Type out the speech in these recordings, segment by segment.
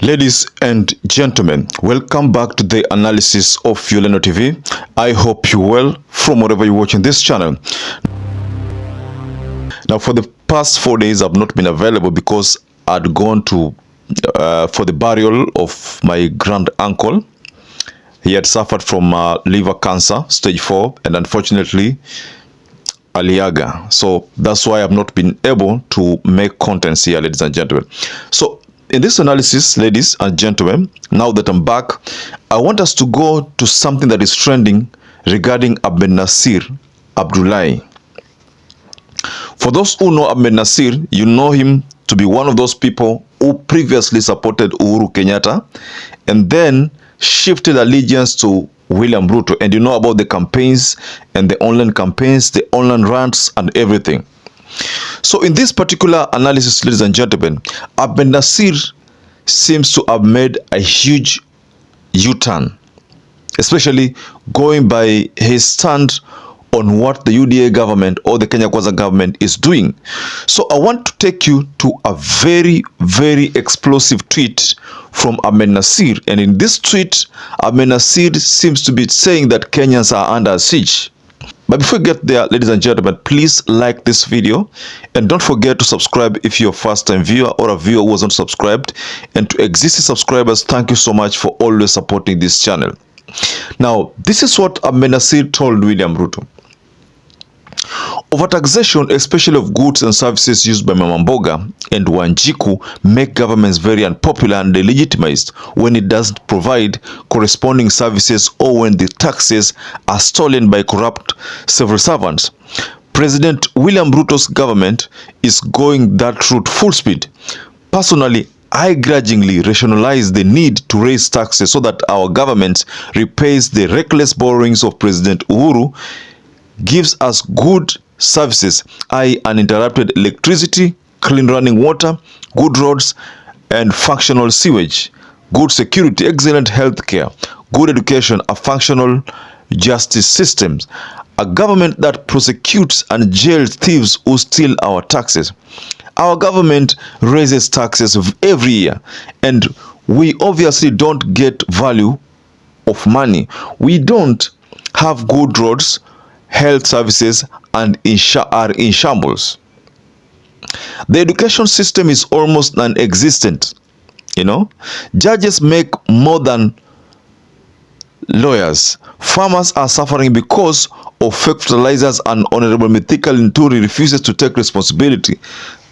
Ladies and gentlemen, welcome back to the analysis of YOLENO TV. I hope you're well from wherever you're watching this channel. Now, for the past 4 days, I've not been available because I'd gone to for the burial of my grand uncle. He had suffered from liver cancer, stage 4, and unfortunately, aliaga. So that's why I've not been able to make contents here, ladies and gentlemen. So in this analysis, ladies and gentlemen, now that I'm back, I want us to go to something that is trending regarding AhmedNassir Abdullahi. For those who know AhmedNassir, you know him to be one of those people who previously supported Uhuru Kenyatta and then shifted allegiance to William Ruto. And you know about the campaigns and the online campaigns, the online rants and everything. So in this particular analysis, ladies and gentlemen, AhmedNassir seems to have made a huge U-turn, especially going by his stand on what the UDA government or the Kenya Kwanza government is doing. So I want to take you to a very, very explosive tweet from AhmedNassir. And in this tweet, AhmedNassir seems to be saying that Kenyans are under siege. But before we get there, ladies and gentlemen, please like this video and don't forget to subscribe if you're a first-time viewer or a viewer who wasn't subscribed. And to existing subscribers, thank you so much for always supporting this channel. Now, this is what AhmedNassir told William Ruto. Overtaxation, especially of goods and services used by Mama Mboga and Wanjiku, make governments very unpopular and delegitimized when it doesn't provide corresponding services or when the taxes are stolen by corrupt civil servants. President William Ruto's government is going that route full speed. Personally, I grudgingly rationalize the need to raise taxes so that our government repays the reckless borrowings of President Uhuru, gives us good services, i.e. uninterrupted electricity, clean running water, good roads and functional sewage, good security, excellent health care, good education, a functional justice systems, a government that prosecutes and jails thieves who steal our taxes. Our government raises taxes every year and we obviously don't get value of money. We don't have good roads, health services and are in shambles. The education system is almost non-existent. Judges make more than lawyers. Farmers are suffering because of fake fertilizers and Honorable Mithika Linturi refuses to take responsibility.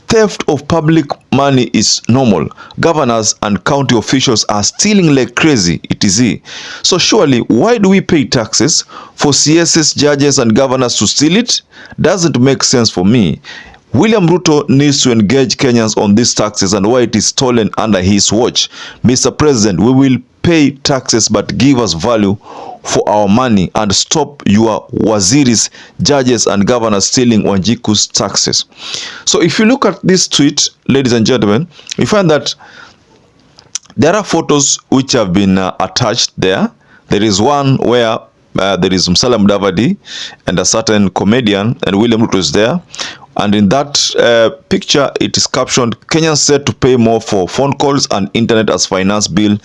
Theft of public money is normal. Governors and county officials are stealing like crazy, etc. So surely, why do we pay taxes for CSS, judges and governors to steal it? Doesn't make sense for me. William Ruto needs to engage Kenyans on these taxes and why it is stolen under his watch. Mr. President, we will pay taxes but give us value for our money and stop your waziris, judges and governors stealing Wanjiku's taxes. So if you look at this tweet, ladies and gentlemen, you find that there are photos which have been attached there. There is one where there is Musalia Mudavadi and a certain comedian and William Ruto is there. And in that picture, it is captioned, Kenyans said to pay more for phone calls and internet as finance bill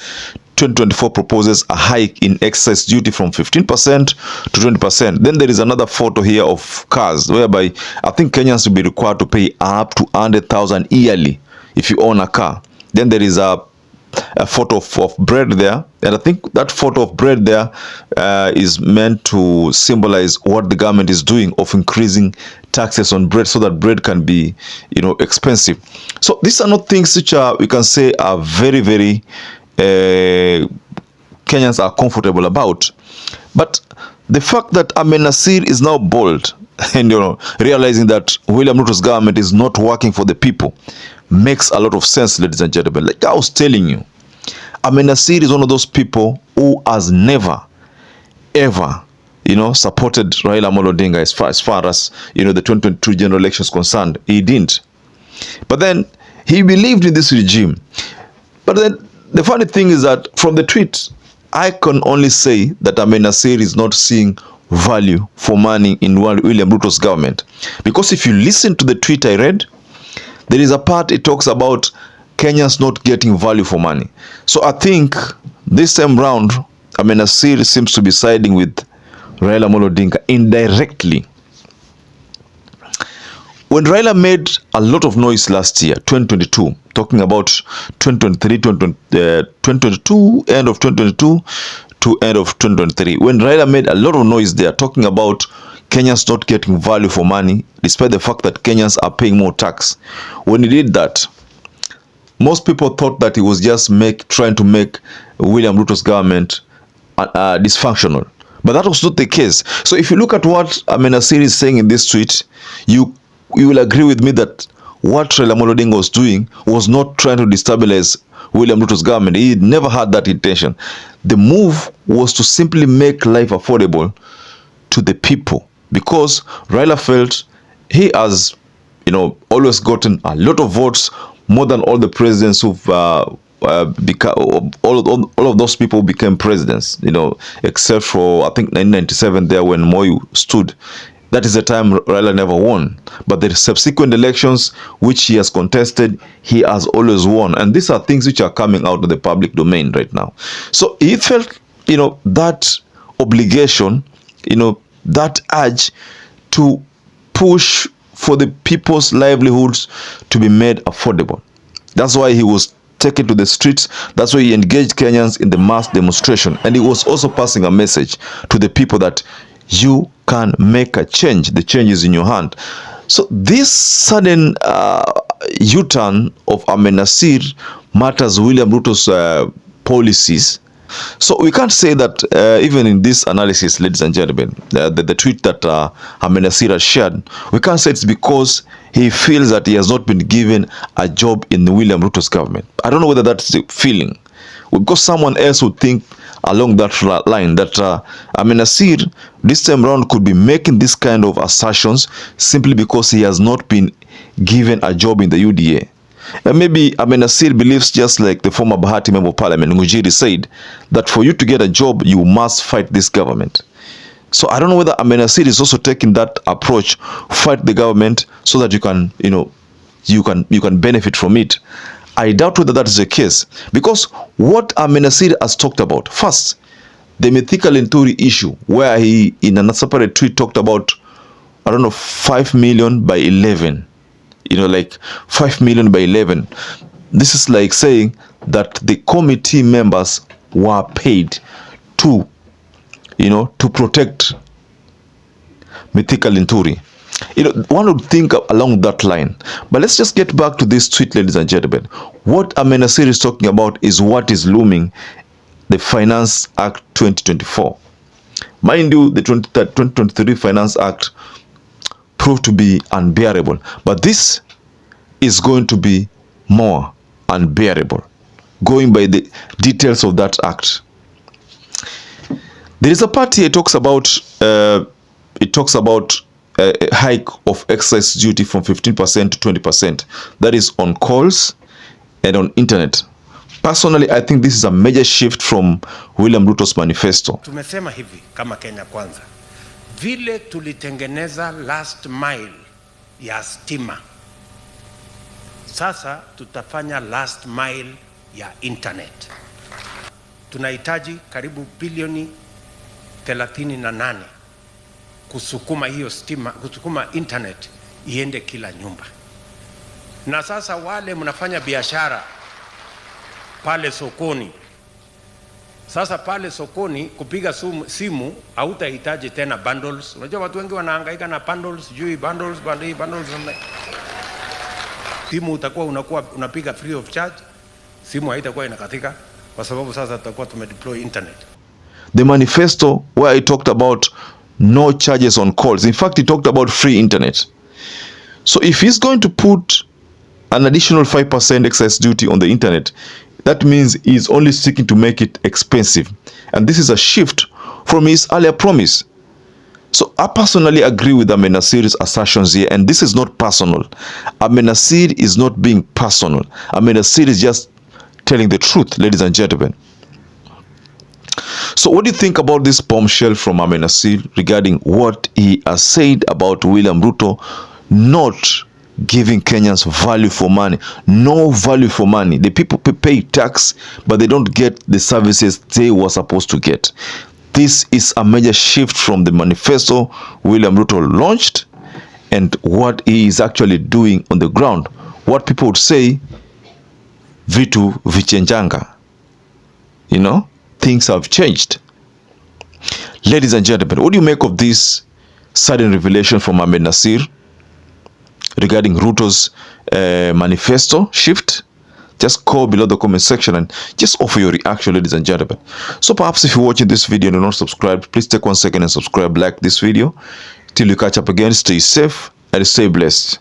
2024 proposes a hike in excise duty from 15% to 20%. Then there is another photo here of cars, whereby I think Kenyans will be required to pay up to 100,000 yearly if you own a car. Then there is a photo of bread there, and I think that photo of bread there is meant to symbolize what the government is doing of increasing taxes on bread so that bread can be, expensive. So these are not things which we can say are very, very Kenyans are comfortable about. But the fact that AhmedNassir is now bold and realizing that William Ruto's government is not working for the people makes a lot of sense, ladies and gentlemen. Like I was telling you, AhmedNassir is one of those people who has never ever supported Raila Amolo Odinga as far as the 2022 general elections concerned. He didn't. But then he believed in this regime. But then the funny thing is that from the tweet, I can only say that AhmedNassir is not seeing value for money in William Ruto's government. Because if you listen to the tweet I read, there is a part it talks about Kenyans not getting value for money. So I think this time round, AhmedNassir seems to be siding with Raila Amolo Odinga indirectly. When Raila made a lot of noise last year, 2022, talking about 2023, 2022, end of 2022 to end of 2023, when Raila made a lot of noise there, talking about Kenyans not getting value for money, despite the fact that Kenyans are paying more tax. When he did that, most people thought that he was just trying to make William Ruto's government dysfunctional. But that was not the case. So if you look at what AhmedNassir is saying in this tweet, you will agree with me that what Raila Amolo Odinga was doing was not trying to destabilize William Ruto's government. He never had that intention. The move was to simply make life affordable to the people, because Raila felt he has, always gotten a lot of votes, more than all the presidents who've all of those people became presidents, except for, I think, 1997 there when Moi stood. That is the time Raila never won. But the subsequent elections which he has contested, he has always won. And these are things which are coming out of the public domain right now. So he felt, that obligation, that urge to push for the people's livelihoods to be made affordable. That's why he was taken to the streets. That's why he engaged Kenyans in the mass demonstration. And he was also passing a message to the people that you can make a change. The change is in your hand. So this sudden U-turn of AhmedNassir matters William Ruto's policies. So we can't say that even in this analysis, ladies and gentlemen, the tweet that AhmedNassir has shared, we can't say it's because he feels that he has not been given a job in the William Ruto's government. I don't know whether that's the feeling, because someone else would think along that line that AhmedNassir this time around could be making this kind of assertions simply because he has not been given a job in the UDA. And maybe AhmedNassir believes, just like the former Bahati Member of Parliament, Ngujiri, said, that for you to get a job, you must fight this government. So I don't know whether AhmedNassir is also taking that approach, fight the government so that you can, you can benefit from it. I doubt whether that is the case, because what AhmedNassir has talked about, first, the mythical Linturi issue, where he, in a separate tweet, talked about, 5 million by 11. Like 5 million by 11. This is like saying that the committee members were paid to, to protect mythical Linturi. One would think along that line. But let's just get back to this tweet, ladies and gentlemen. What AhmedNassir is talking about is what is looming, the Finance Act 2024. Mind you, the 2023 Finance Act proved to be unbearable. But this is going to be more unbearable, going by the details of that act. There is a part here, it talks about a hike of excise duty from 15% to 20%. That is on calls and on internet. Personally, I think this is a major shift from William Ruto's manifesto. Tumesema hivi kama Kenya Kwanza, vile tulitengeneza last mile ya stima, sasa tutafanya last mile ya internet. Tunahitaji karibu bilioni 38 kusukuma hiyo stima, kusukuma internet iende kila nyumba. Na sasa wale mnafanya biashara pale sokoni, sasa pale sokoni kupiga simu hautahitaji tena bundles. Unajua watu wengi wanahangaika na bundles, bundles. Simu utakuwa unapiga free of charge, simu haitakuwa inakatika kwa sababu sasa tutakuwa tumedeploy internet. The manifesto where he talked about no charges on calls. In fact, he talked about free internet. So if he's going to put an additional 5% excise duty on the internet, that means he's only seeking to make it expensive. And this is a shift from his earlier promise. So I personally agree with AhmedNassir's assertions here, and this is not personal. AhmedNassir is not being personal. AhmedNassir is just telling the truth, ladies and gentlemen. So what do you think about this bombshell from AhmedNassir regarding what he has said about William Ruto not giving Kenyans value for money. No value for money. The people pay tax, but they don't get the services they were supposed to get. This is a major shift from the manifesto William Ruto launched and what he is actually doing on the ground. What people would say, vitu vichenjanga. You know, things have changed. Ladies and gentlemen, what do you make of this sudden revelation from AhmedNassir regarding Ruto's manifesto shift? Just call below the comment section and just offer your reaction, ladies and gentlemen. So perhaps if you're watching this video and you're not subscribed, please take 1 second and subscribe, like this video. Till we catch up again, stay safe and stay blessed.